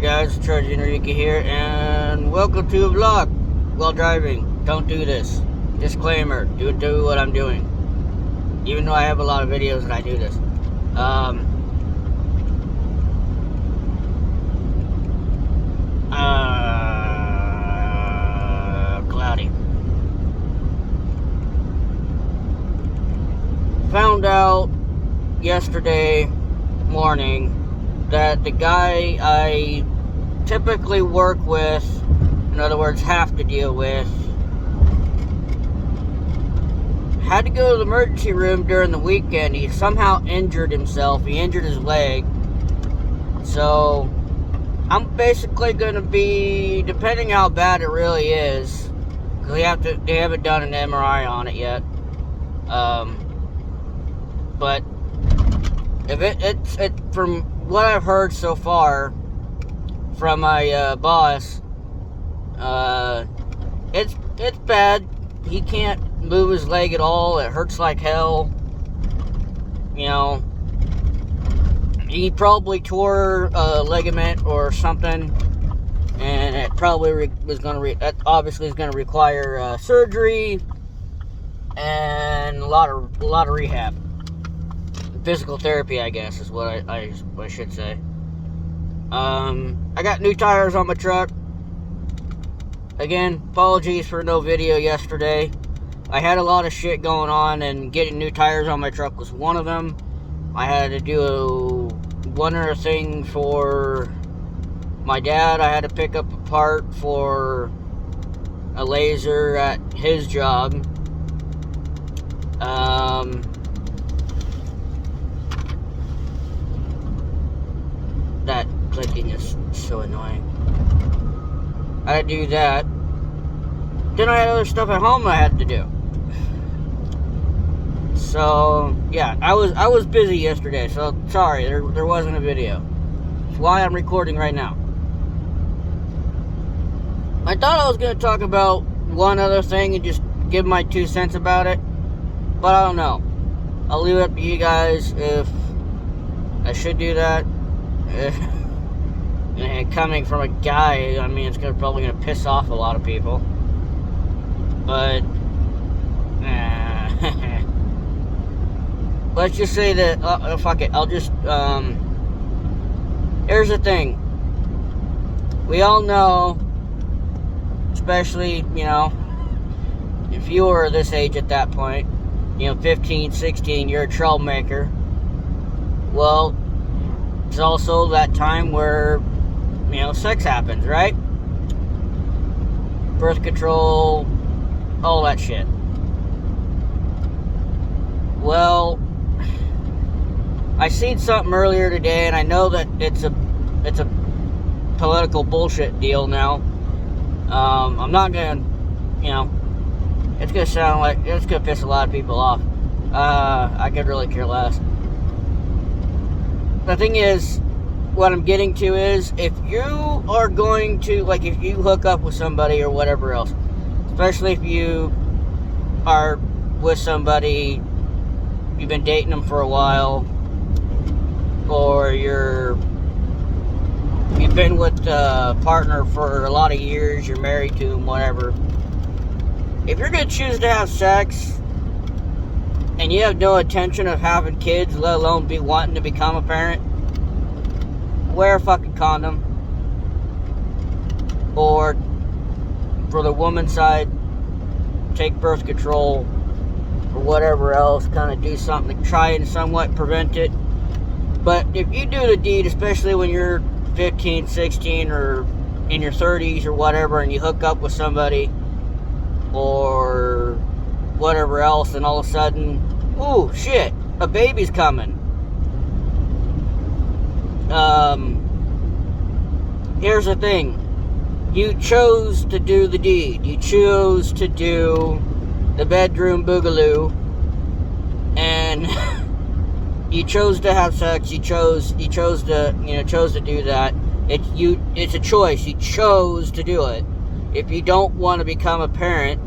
Alright guys, Charge Enrique here, and welcome to a vlog while driving. Don't do this. Disclaimer, do what I'm doing. Even though I have a lot of videos that I do this. Cloudy. Found out yesterday morning that the guy I typically work with, in other words, have to deal with, had to go to the emergency room during the weekend. He somehow injured himself. He injured his leg. So I'm basically going to be, depending how bad it really is, because they haven't done an MRI on it yet. But if it's from what I've heard so far from my boss, it's bad. He can't move his leg at all. It hurts like hell. You know, he probably tore a ligament or something, and it probably was going to that obviously is going to require surgery and a lot of rehab. Physical therapy, I guess, is what I should say. I got new tires on my truck. Again, apologies for no video yesterday. I had a lot of shit going on, and getting new tires on my truck was one of them. I had to do one other thing for my dad. I had to pick up a part for a laser at his job. That clicking is so annoying. I had to do that. Then I had other stuff at home I had to do. So yeah, I was busy yesterday. So sorry, there wasn't a video. That's why I'm recording right now. I thought I was gonna talk about one other thing and just give my 2 cents about it, but I don't know. I'll leave it up to you guys if I should do that. And coming from a guy, I mean, it's probably gonna piss off a lot of people. But let's just say that fuck it. I'll just here's the thing. We all know, especially, you know, if you were this age at that point, you know, 15, 16, you're a troublemaker. Well, it's also that time where, you know, sex happens, right? Birth control, all that shit. Well, I seen something earlier today, and I know that it's a political bullshit deal now. I'm not gonna, you know, it's gonna sound like it's gonna piss a lot of people off. I could really care less. The thing is, what I'm getting to is, if you are going to, like, if you hook up with somebody or whatever else, especially if you are with somebody, you've been dating them for a while, or you've been with a partner for a lot of years, you're married to them, whatever. If you're going to choose to have sex, and you have no intention of having kids, let alone be wanting to become a parent, wear a fucking condom. Or, for the woman's side, take birth control, or whatever else, kind of do something to try and somewhat prevent it. But if you do the deed, especially when you're 15, 16, or in your 30s or whatever, and you hook up with somebody, or whatever else, and all of a sudden, ooh, shit, a baby's coming. Here's the thing. You chose to do the deed. You chose to do the bedroom boogaloo, and you chose to have sex. You chose to do that. It's a choice. You chose to do it. If you don't want to become a parent,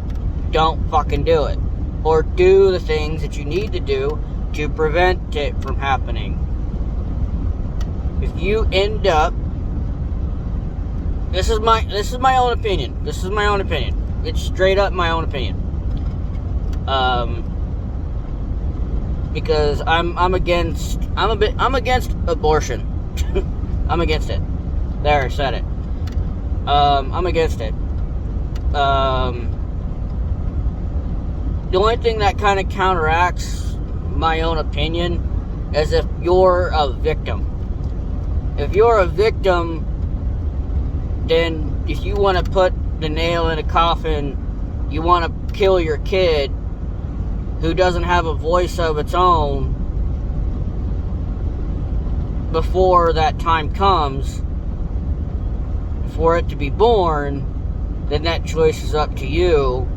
don't fucking do it. Or do the things that you need to do to prevent it from happening. If you end up This is my own opinion. This is my own opinion. It's straight up my own opinion. Because I'm against abortion. I'm against it. There, I said it. I'm against it. The only thing that kind of counteracts my own opinion is if you're a victim. If you're a victim, then if you want to put the nail in a coffin, you want to kill your kid who doesn't have a voice of its own before that time comes for it to be born, then that choice is up to you.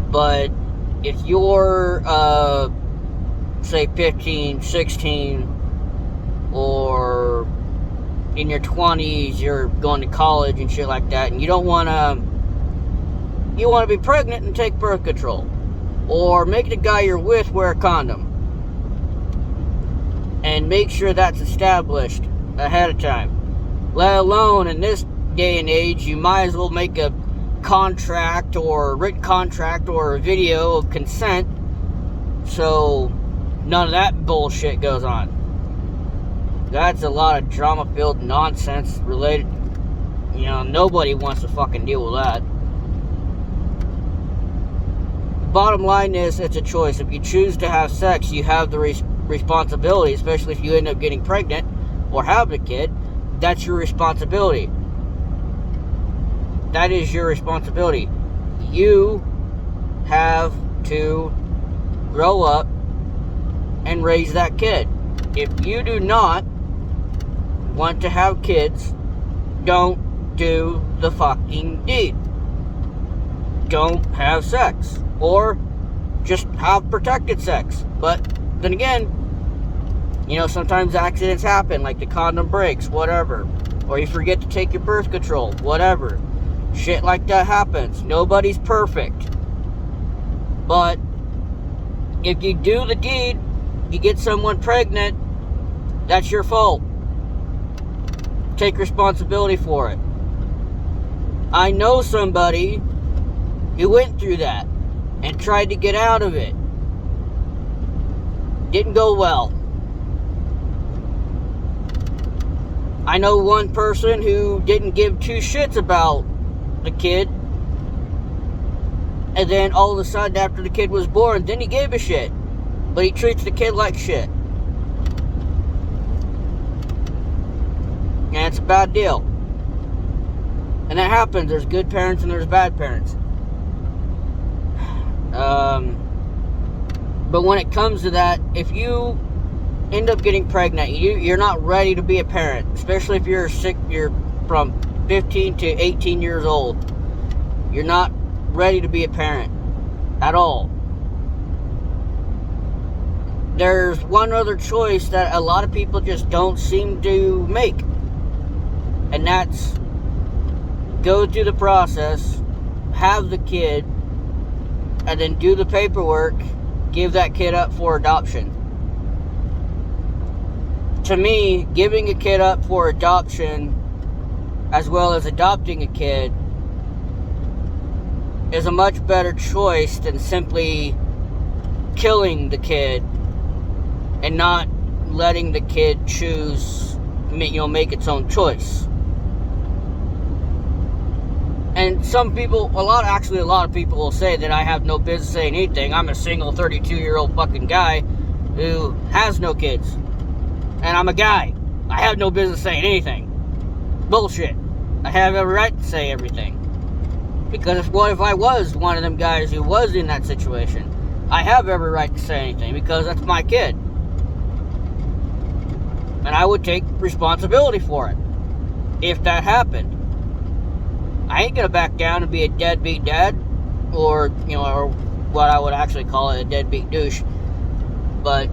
But if you're say 15, 16, or in your 20s, you're going to college and shit like that, and you want to be pregnant and take birth control, or make the guy you're with wear a condom, and make sure that's established ahead of time. Let alone in this day and age, you might as well make a contract or a written contract or a video of consent, so none of that bullshit goes on. That's a lot of drama-filled nonsense related. Nobody wants to fucking deal with that. Bottom line is, it's a choice. If you choose to have sex, you have the responsibility, especially if you end up getting pregnant or have a kid. That's your responsibility. That is your responsibility. You have to grow up and raise that kid. If you do not want to have kids, don't do the fucking deed. Don't have sex. Or just have protected sex. But then again, sometimes accidents happen, like the condom breaks, whatever. Or you forget to take your birth control, whatever. Shit like that happens. Nobody's perfect. But if you do the deed, you get someone pregnant, that's your fault. Take responsibility for it. I know somebody who went through that and tried to get out of it. Didn't go well. I know one person who didn't give two shits about the kid, and then all of a sudden after the kid was born, then he gave a shit. But he treats the kid like shit. And it's a bad deal. And that happens. There's good parents and there's bad parents. But when it comes to that, if you end up getting pregnant, you're not ready to be a parent. Especially if you're from 15 to 18 years old. You're not ready to be a parent at all. There's one other choice that a lot of people just don't seem to make. And that's go through the process, have the kid, and then do the paperwork, give that kid up for adoption. To me, giving a kid up for adoption, as well as adopting a kid, is a much better choice than simply killing the kid and not letting the kid choose, make its own choice. And a lot of people will say that I have no business saying anything. I'm a single 32-year-old fucking guy who has no kids. And I'm a guy. I have no business saying anything. Bullshit. I have every right to say everything. Because what if I was one of them guys who was in that situation? I have every right to say anything because that's my kid. And I would take responsibility for it if that happened. I ain't gonna back down and be a deadbeat dad, or what I would actually call it, a deadbeat douche. But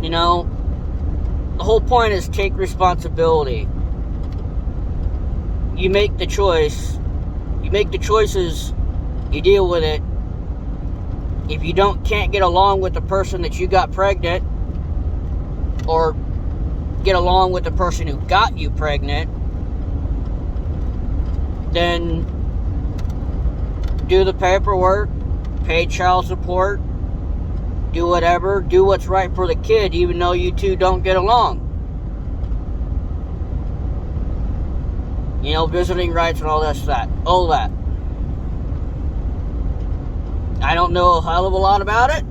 the whole point is take responsibility. You make the choice. You make the choices. You deal with it. If you can't get along with the person that you got pregnant, or get along with the person who got you pregnant, then do the paperwork, pay child support, do whatever, do what's right for the kid, even though you two don't get along. You know, visiting rights and all that. I don't know a hell of a lot about it,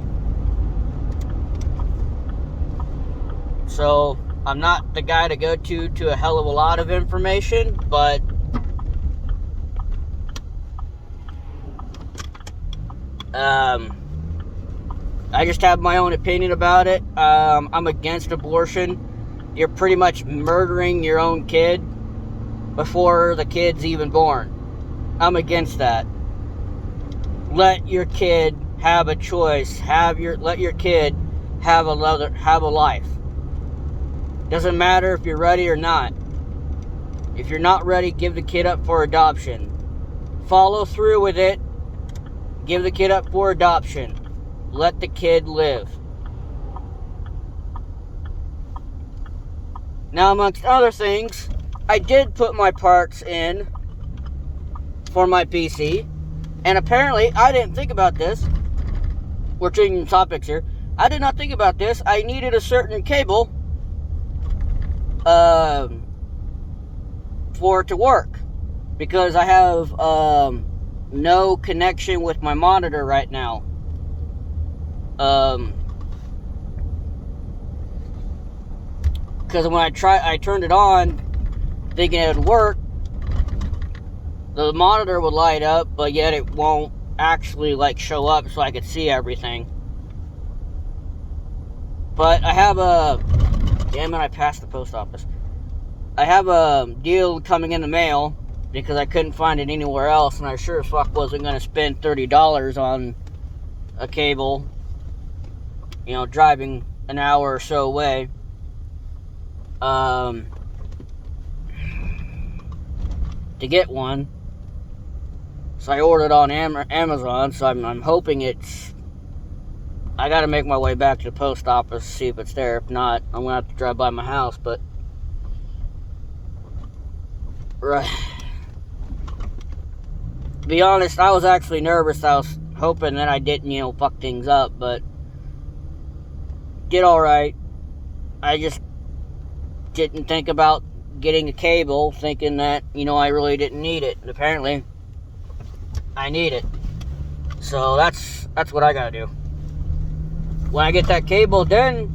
so I'm not the guy to go to a hell of a lot of information, but I just have my own opinion about it. I'm against abortion. You're pretty much murdering your own kid before the kid's even born. I'm against that. Let your kid have a choice. Let your kid have a life. Doesn't matter if you're ready or not. If you're not ready, give the kid up for adoption. Follow through with it. Give the kid up for adoption. Let the kid live. Now, amongst other things, I did put my parts in for my PC. And apparently, I didn't think about this. We're changing topics here. I did not think about this. I needed a certain cable for it to work. Because I have no connection with my monitor right now. Because when I turned it on, thinking it would work, the monitor would light up, but yet it won't actually show up so I could see everything. But I have damn it, I passed the post office. I have a deal coming in the mail because I couldn't find it anywhere else, and I sure as fuck wasn't going to spend $30 on a cable, driving an hour or so away. To get one. So I ordered on Amazon, so I'm hoping I gotta make my way back to the post office to see if it's there. If not, I'm gonna have to drive by my house, but right. To be honest, I was actually nervous. I was hoping that I didn't, fuck things up, but did alright. I just didn't think about getting a cable, thinking that, I really didn't need it. And apparently, I need it. So that's what I gotta do. When I get that cable, then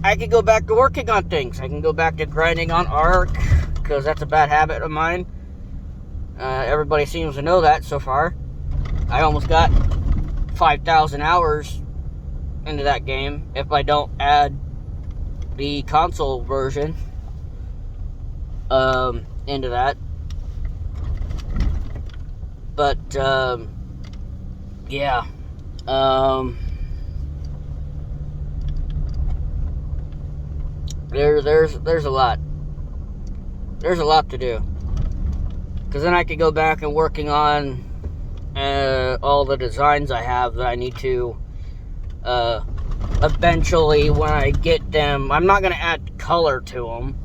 I can go back to working on things. I can go back to grinding on Ark, because that's a bad habit of mine. Everybody seems to know that so far. I almost got 5,000 hours into that game, if I don't add the console version into that. But yeah, there's a lot. There's a lot to do. Because then I could go back and working on all the designs I have that I need to eventually, when I get them. I'm not gonna add color to them.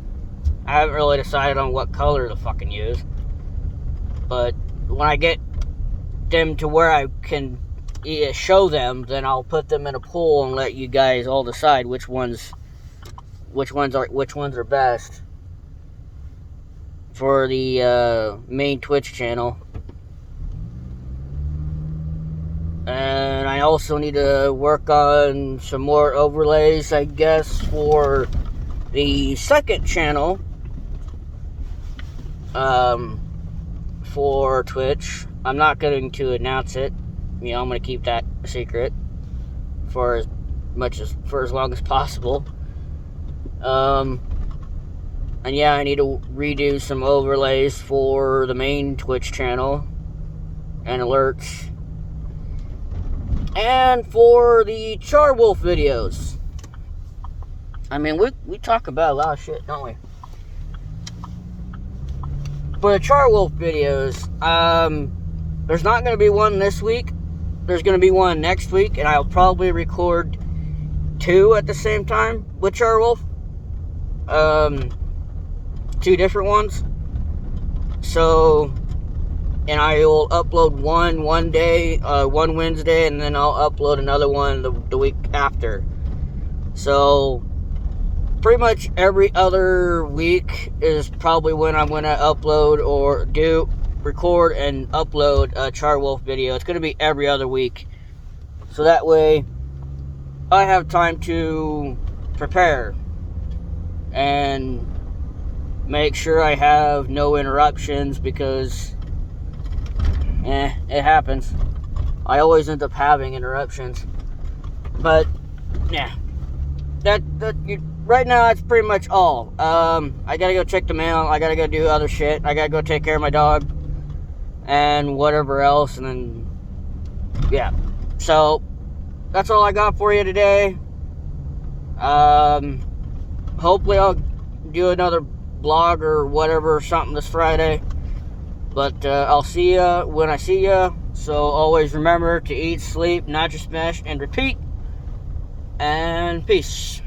I haven't really decided on what color to fucking use. But when I get them to where I can show them, then I'll put them in a poll and let you guys all decide which ones are best for the main Twitch channel. And I also need to work on some more overlays, I guess, for the second channel for Twitch. I'm not going to announce it. I'm going to keep that a secret for as long as possible. And yeah, I need to redo some overlays for the main Twitch channel and alerts. And for the Charwolf videos. I mean, we talk about a lot of shit, don't we? For the Charwolf videos, there's not going to be one this week. There's going to be one next week, and I'll probably record 2 at the same time with Charwolf. 2 different ones. So, and I will upload one day, one Wednesday, and then I'll upload another one the week after. So pretty much every other week is probably when I'm going to upload or record and upload a Charwolf video. It's going to be every other week. So that way I have time to prepare and make sure I have no interruptions, because it happens. I always end up having interruptions. But yeah, right now that's pretty much all. I gotta go check the mail. I gotta go do other shit. I gotta go take care of my dog and whatever else, and then yeah. So that's all I got for you today. Hopefully I'll do another vlog or whatever, something this Friday. But I'll see ya when I see ya. So always remember to eat, sleep, not just smash, and repeat. And peace.